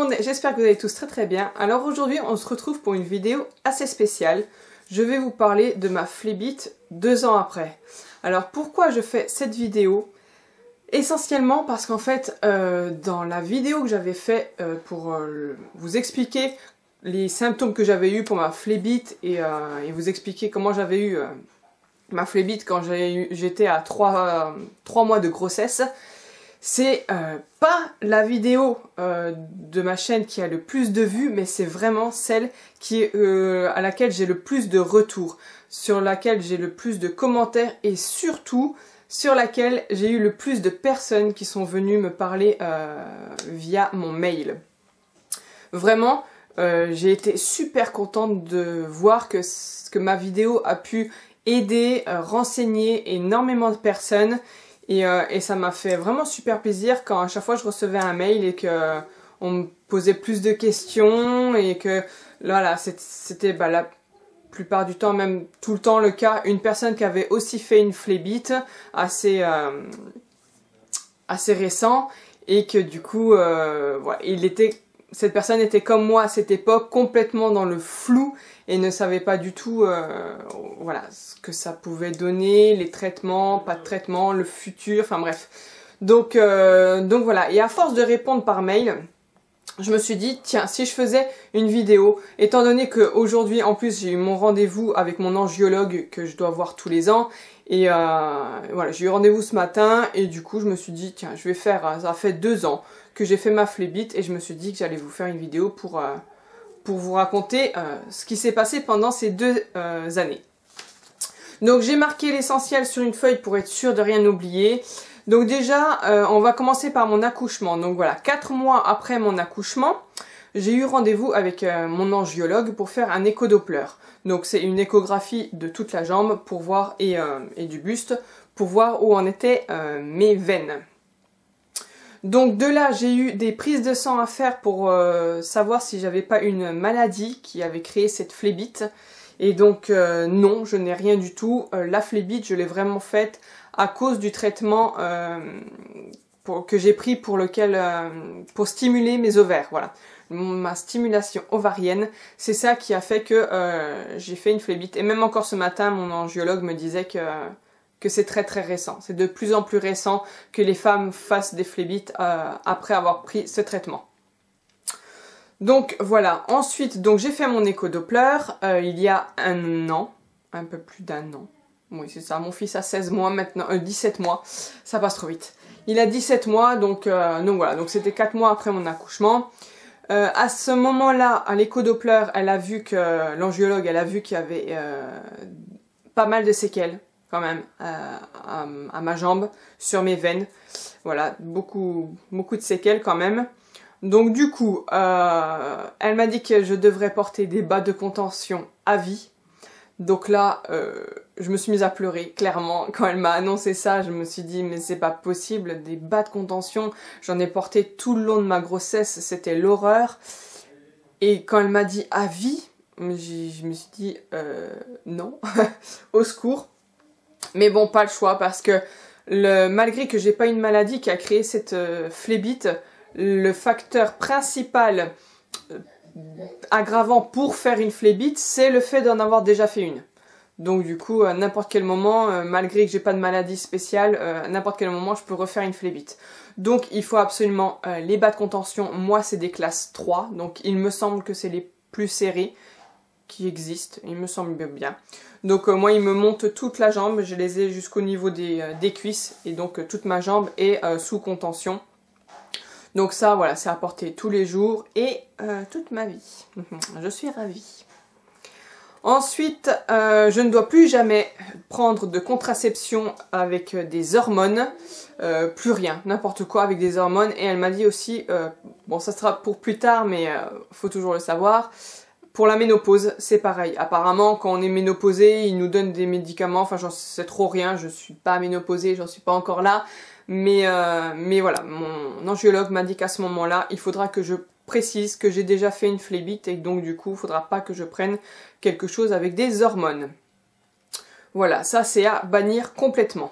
monde, j'espère que vous allez tous très bien. Alors aujourd'hui on se retrouve pour une vidéo assez spéciale. Je vais vous parler de ma phlébite 2 ans après. Alors pourquoi je fais cette vidéo? Essentiellement parce qu'en fait dans la vidéo que j'avais fait pour vous expliquer les symptômes que j'avais eu pour ma phlébite et vous expliquer comment j'avais eu ma phlébite quand j'étais à 3 mois de grossesse. C'est pas la vidéo de ma chaîne qui a le plus de vues, mais c'est vraiment celle qui à laquelle j'ai le plus de retours, sur laquelle j'ai le plus de commentaires et surtout sur laquelle j'ai eu le plus de personnes qui sont venues me parler via mon mail. Vraiment, j'ai été super contente de voir que ma vidéo a pu aider, renseigner énormément de personnes. Et ça m'a fait vraiment super plaisir quand à chaque fois je recevais un mail et que on me posait plus de questions et que voilà, c'était la plupart du temps, même tout le temps le cas, une personne qui avait aussi fait une phlébite assez récent et que du coup voilà, cette personne était comme moi à cette époque, complètement dans le flou et ne savait pas du tout voilà, ce que ça pouvait donner, les traitements, pas de traitement, le futur, enfin bref. Donc voilà, et à force de répondre par mail, je me suis dit, tiens, si je faisais une vidéo, étant donné qu'aujourd'hui, en plus, j'ai eu mon rendez-vous avec mon angiologue que je dois voir tous les ans, et voilà, j'ai eu rendez-vous ce matin, et du coup, je me suis dit, tiens, je vais faire, ça fait 2 ans que j'ai fait ma phlébite, et je me suis dit que j'allais vous faire une vidéo pour vous raconter ce qui s'est passé pendant ces 2 années. Donc j'ai marqué l'essentiel sur une feuille pour être sûre de rien oublier. Donc déjà, on va commencer par mon accouchement. Donc voilà, 4 mois après mon accouchement, j'ai eu rendez-vous avec mon angiologue pour faire un échodoppler. Donc c'est une échographie de toute la jambe pour voir et du buste pour voir où en étaient mes veines. Donc de là, j'ai eu des prises de sang à faire pour savoir si j'avais pas une maladie qui avait créé cette phlébite. Et donc non, je n'ai rien du tout. La phlébite, je l'ai vraiment faite à cause du traitement que j'ai pris pour stimuler mes ovaires. Voilà, ma stimulation ovarienne, c'est ça qui a fait que j'ai fait une phlébite. Et même encore ce matin, mon angiologue me disait que c'est très récent. C'est de plus en plus récent que les femmes fassent des phlébites après avoir pris ce traitement. Donc voilà, ensuite donc j'ai fait mon échodoppler il y a 1 an, un peu plus d'1 an. Oui c'est ça, mon fils a 16 mois maintenant, 17 mois, ça passe trop vite. Il a 17 mois, donc voilà, donc c'était 4 mois après mon accouchement. À ce moment-là, à l'échodoppler, l'angiologue, elle a vu qu'il y avait pas mal de séquelles quand même à ma jambe, sur mes veines. Voilà, beaucoup de séquelles quand même. Donc du coup, elle m'a dit que je devrais porter des bas de contention à vie. Donc là, je me suis mise à pleurer, clairement. Quand elle m'a annoncé ça, je me suis dit, mais c'est pas possible, des bas de contention. J'en ai porté tout le long de ma grossesse, c'était l'horreur. Et quand elle m'a dit à vie, je me suis dit, non, au secours. Mais bon, pas le choix, parce que malgré que j'ai pas une maladie qui a créé cette phlébite, le facteur principal aggravant pour faire une phlébite, c'est le fait d'en avoir déjà fait une. Donc du coup, à n'importe quel moment, malgré que j'ai pas de maladie spéciale, à n'importe quel moment, je peux refaire une phlébite. Donc il faut absolument les bas de contention. Moi, c'est des classes 3, donc il me semble que c'est les plus serrés qui existent, il me semble bien. Donc moi, il me monte toute la jambe, je les ai jusqu'au niveau des cuisses, et donc toute ma jambe est sous contention. Donc ça, voilà, c'est à porter tous les jours et toute ma vie. Je suis ravie. Ensuite, je ne dois plus jamais prendre de contraception avec des hormones. Plus rien, n'importe quoi avec des hormones. Et elle m'a dit aussi, bon ça sera pour plus tard, mais faut toujours le savoir, pour la ménopause, c'est pareil. Apparemment, quand on est ménopausé, ils nous donnent des médicaments. Enfin, j'en sais trop rien, je suis pas ménopausée, j'en suis pas encore là. Mais voilà, mon angiologue m'a dit qu'à ce moment-là, il faudra que je précise que j'ai déjà fait une phlébite et donc du coup, il ne faudra pas que je prenne quelque chose avec des hormones. Voilà, ça c'est à bannir complètement.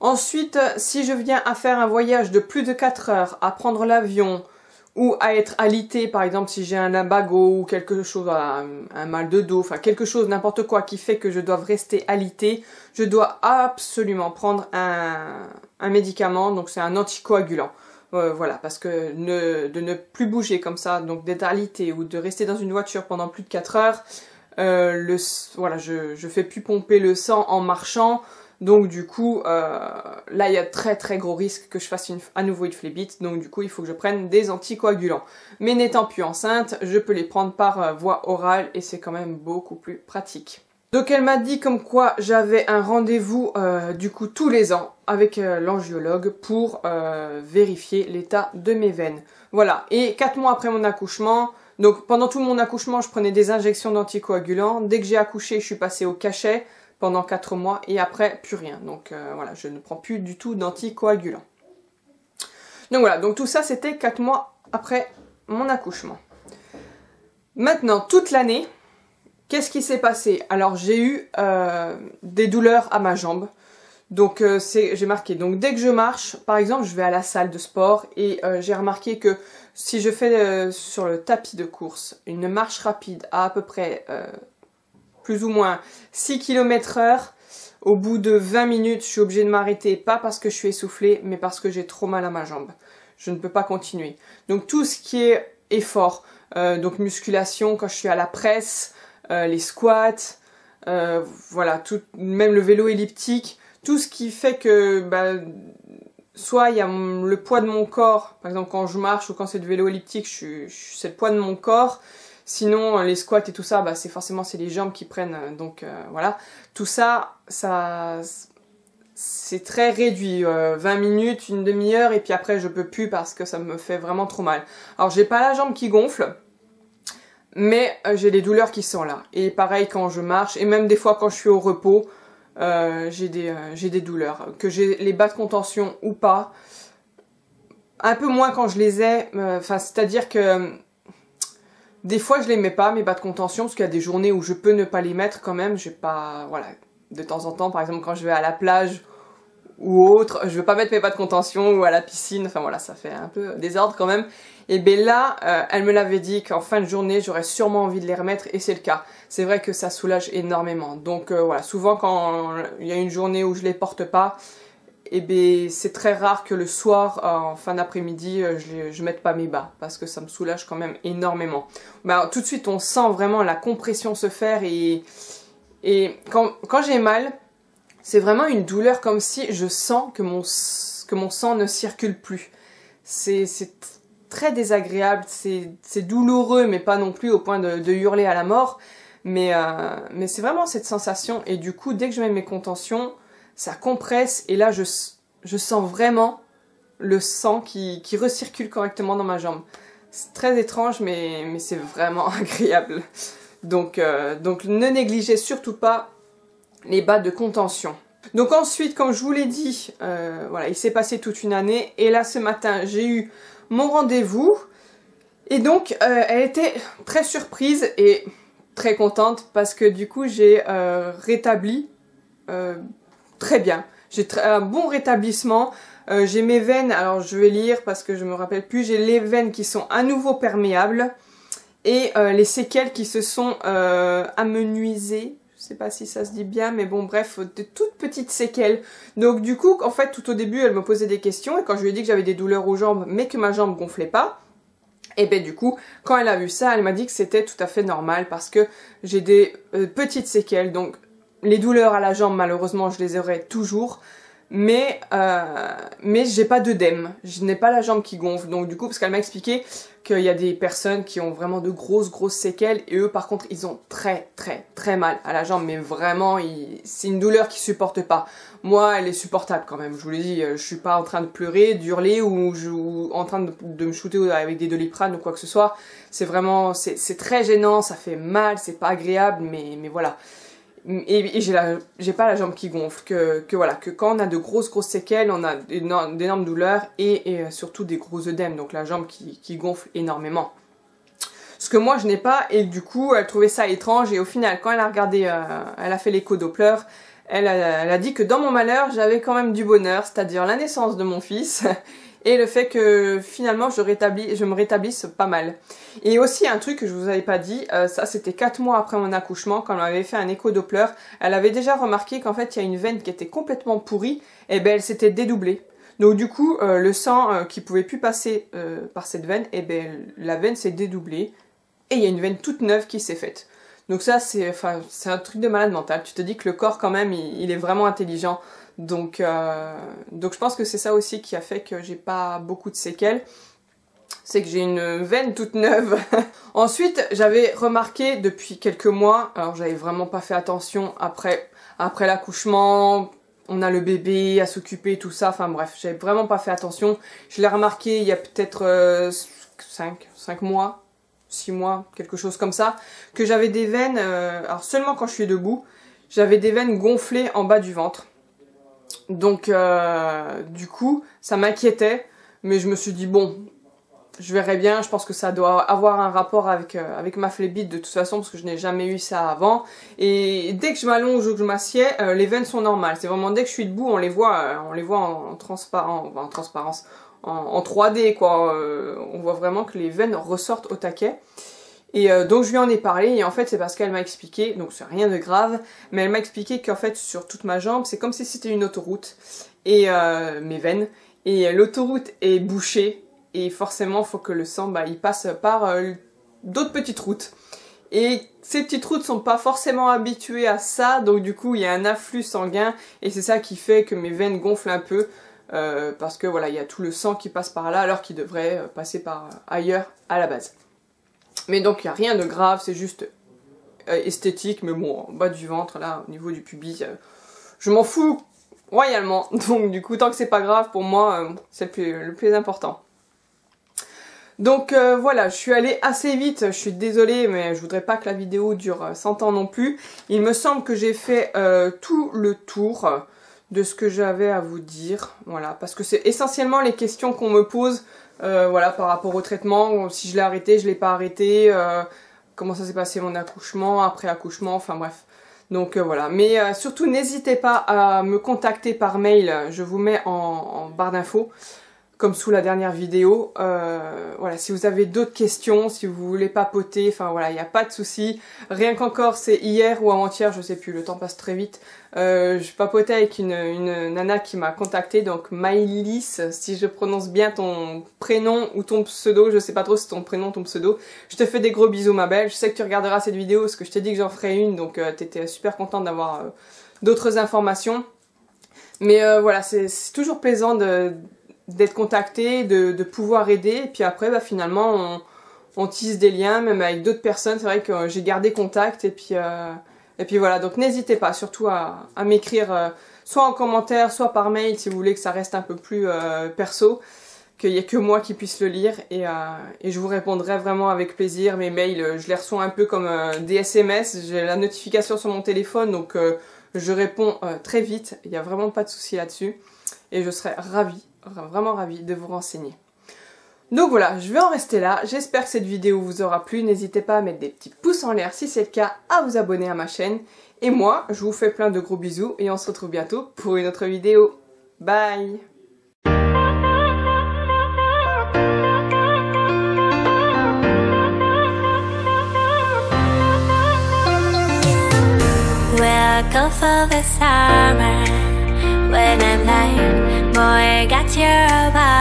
Ensuite, si je viens à faire un voyage de plus de 4 heures, à prendre l'avion ou à être alitée, par exemple si j'ai un lumbago ou quelque chose, un mal de dos, enfin quelque chose, n'importe quoi qui fait que je dois rester alitée, je dois absolument prendre un médicament, donc c'est un anticoagulant. Voilà, parce que de ne plus bouger comme ça, donc d'être alitée ou de rester dans une voiture pendant plus de 4 heures, voilà, je fais plus pomper le sang en marchant. Donc du coup, là il y a très très gros risque que je fasse à nouveau une phlébite, donc du coup il faut que je prenne des anticoagulants. Mais n'étant plus enceinte, je peux les prendre par voie orale et c'est quand même beaucoup plus pratique. Donc elle m'a dit comme quoi j'avais un rendez-vous du coup tous les ans avec l'angiologue pour vérifier l'état de mes veines. Voilà, et 4 mois après mon accouchement, donc pendant tout mon accouchement je prenais des injections d'anticoagulants, dès que j'ai accouché je suis passée au cachet, pendant 4 mois et après plus rien. Donc voilà, je ne prends plus du tout d'anticoagulants. Donc voilà, donc tout ça c'était 4 mois après mon accouchement. Maintenant, toute l'année, qu'est-ce qui s'est passé? Alors j'ai eu des douleurs à ma jambe. Donc j'ai marqué, donc dès que je marche, par exemple je vais à la salle de sport et j'ai remarqué que si je fais sur le tapis de course une marche rapide à peu près plus ou moins 6 km/h, au bout de 20 minutes, je suis obligée de m'arrêter, pas parce que je suis essoufflée, mais parce que j'ai trop mal à ma jambe. Je ne peux pas continuer. Donc tout ce qui est effort, donc musculation, quand je suis à la presse, les squats, voilà, même le vélo elliptique, tout ce qui fait que, soit il y a le poids de mon corps, par exemple quand je marche ou quand c'est du vélo elliptique, c'est le poids de mon corps. Sinon, les squats et tout ça, c'est les jambes qui prennent, donc voilà. Tout ça, c'est très réduit, 20 minutes, une demi-heure, et puis après je peux plus parce que ça me fait vraiment trop mal. Alors j'ai pas la jambe qui gonfle, mais j'ai les douleurs qui sont là. Et pareil quand je marche, et même des fois quand je suis au repos, j'ai des douleurs. Que j'ai les bas de contention ou pas, un peu moins quand je les ai, c'est-à-dire que des fois je les mets pas, mes bas de contention, parce qu'il y a des journées où je peux ne pas les mettre quand même, j'ai pas, voilà, de temps en temps, par exemple quand je vais à la plage ou autre, je veux pas mettre mes bas de contention ou à la piscine, enfin voilà, ça fait un peu désordre quand même. Et bien là, elle me l'avait dit qu'en fin de journée, j'aurais sûrement envie de les remettre, et c'est le cas. C'est vrai que ça soulage énormément. Donc voilà, souvent quand il y a une journée où je les porte pas, et bien c'est très rare que le soir, en fin d'après-midi, je mette pas mes bas, parce que ça me soulage quand même énormément. Alors, tout de suite on sent vraiment la compression se faire, et quand j'ai mal, c'est vraiment une douleur comme si je sens que mon sang ne circule plus. C'est très désagréable, c'est douloureux, mais pas non plus au point de hurler à la mort, mais c'est vraiment cette sensation, et du coup dès que je mets mes contentions, ça compresse, et là je sens vraiment le sang qui recircule correctement dans ma jambe. C'est très étrange, mais c'est vraiment agréable. Donc ne négligez surtout pas les bas de contention. Donc ensuite, comme je vous l'ai dit, voilà, il s'est passé toute une année, et là ce matin j'ai eu mon rendez-vous, et donc elle était très surprise et très contente, parce que du coup j'ai rétabli très bien. J'ai un bon rétablissement. J'ai mes veines, alors je vais lire parce que je me rappelle plus, j'ai les veines qui sont à nouveau perméables, et les séquelles qui se sont amenuisées. Je sais pas si ça se dit bien, mais bon bref, de toutes petites séquelles. Donc du coup, en fait, tout au début, elle me posait des questions, et quand je lui ai dit que j'avais des douleurs aux jambes, mais que ma jambe gonflait pas, et ben du coup, quand elle a vu ça, elle m'a dit que c'était tout à fait normal, parce que j'ai des petites séquelles. Donc les douleurs à la jambe, malheureusement, je les aurai toujours, mais j'ai pas d'œdème, je n'ai pas la jambe qui gonfle. Donc du coup, parce qu'elle m'a expliqué qu'il y a des personnes qui ont vraiment de grosses séquelles, et eux par contre ils ont très mal à la jambe, mais vraiment c'est une douleur qu'ils supportent pas. Moi elle est supportable quand même, je vous l'ai dit, je suis pas en train de pleurer, d'hurler, ou en train de me shooter avec des Doliprane ou quoi que ce soit. C'est vraiment, c'est très gênant, ça fait mal, c'est pas agréable, mais voilà. Et j'ai pas la jambe qui gonfle, voilà, que quand on a de grosses séquelles, on a d'énormes douleurs, et surtout des gros œdèmes, donc la jambe qui gonfle énormément. Ce que moi je n'ai pas, et du coup elle trouvait ça étrange, et au final quand elle a regardé, elle a fait l'écho Doppler, elle a dit que dans mon malheur j'avais quand même du bonheur, c'est-à-dire la naissance de mon fils, et le fait que finalement je me rétablisse pas mal. Et aussi un truc que je vous avais pas dit, ça c'était 4 mois après mon accouchement, quand on avait fait un écho-doppler, elle avait déjà remarqué qu'en fait il y a une veine qui était complètement pourrie, et ben elle s'était dédoublée. Donc du coup le sang qui pouvait plus passer par cette veine, et ben la veine s'est dédoublée, et il y a une veine toute neuve qui s'est faite. Donc ça c'est un truc de malade mental, tu te dis que le corps quand même il est vraiment intelligent. Donc je pense que c'est ça aussi qui a fait que j'ai pas beaucoup de séquelles. C'est que j'ai une veine toute neuve. Ensuite, j'avais remarqué depuis quelques mois, alors j'avais vraiment pas fait attention après l'accouchement, on a le bébé à s'occuper, tout ça, enfin bref, j'avais vraiment pas fait attention. Je l'ai remarqué il y a peut-être 5 mois, 6 mois, quelque chose comme ça, que j'avais des veines, alors seulement quand je suis debout, j'avais des veines gonflées en bas du ventre. Donc du coup, ça m'inquiétait, mais je me suis dit bon, je verrai bien, je pense que ça doit avoir un rapport avec ma phlébite de toute façon, parce que je n'ai jamais eu ça avant. Et dès que je m'allonge ou que je m'assieds, les veines sont normales. C'est vraiment dès que je suis debout, on les voit en transparence, en 3D quoi. On voit vraiment que les veines ressortent au taquet. Et donc je lui en ai parlé, et en fait c'est parce qu'elle m'a expliqué, donc c'est rien de grave, mais elle m'a expliqué qu'en fait sur toute ma jambe, c'est comme si c'était une autoroute, et mes veines, et l'autoroute est bouchée, et forcément il faut que le sang il passe par d'autres petites routes. Et ces petites routes sont pas forcément habituées à ça, donc du coup il y a un afflux sanguin, et c'est ça qui fait que mes veines gonflent un peu, parce que voilà, il y a tout le sang qui passe par là, alors qu'il devrait passer par ailleurs à la base. Mais donc il n'y a rien de grave, c'est juste esthétique, mais bon, en bas du ventre, là, au niveau du pubis, je m'en fous royalement. Donc du coup, tant que c'est pas grave, pour moi, c'est le plus important. Donc voilà, je suis allée assez vite, je suis désolée, mais je voudrais pas que la vidéo dure 100 ans non plus. Il me semble que j'ai fait tout le tour de ce que j'avais à vous dire, voilà, parce que c'est essentiellement les questions qu'on me pose, voilà, par rapport au traitement, si je l'ai arrêté, je l'ai pas arrêté, comment ça s'est passé mon accouchement, après accouchement, enfin bref. Donc voilà, mais surtout n'hésitez pas à me contacter par mail, je vous mets en barre d'infos, comme sous la dernière vidéo. Voilà, si vous avez d'autres questions, si vous voulez papoter, enfin voilà, il n'y a pas de souci. Rien qu'encore, c'est hier ou avant-hier, je sais plus, le temps passe très vite. Je papotais avec une nana qui m'a contactée, donc Maïlis, si je prononce bien ton prénom ou ton pseudo, je sais pas trop si c'est ton prénom ou ton pseudo. Je te fais des gros bisous ma belle, je sais que tu regarderas cette vidéo parce que je t'ai dit que j'en ferai une, donc t'étais super contente d'avoir d'autres informations. Mais voilà, c'est toujours plaisant d'être contacté, de pouvoir aider, et puis après finalement on tisse des liens, même avec d'autres personnes. C'est vrai que j'ai gardé contact, et puis voilà, donc n'hésitez pas surtout à m'écrire soit en commentaire, soit par mail si vous voulez que ça reste un peu plus perso, qu'il n'y ait que moi qui puisse le lire, et je vous répondrai vraiment avec plaisir. Mes mails, je les reçois un peu comme des SMS, j'ai la notification sur mon téléphone, donc je réponds très vite, il n'y a vraiment pas de souci là-dessus, et je serai ravie, vraiment ravie de vous renseigner. Donc voilà, je vais en rester là, j'espère que cette vidéo vous aura plu, n'hésitez pas à mettre des petits pouces en l'air si c'est le cas, à vous abonner à ma chaîne, et moi, je vous fais plein de gros bisous, et on se retrouve bientôt pour une autre vidéo. Bye! We'll go for the summer when I'm like, boy, got your body.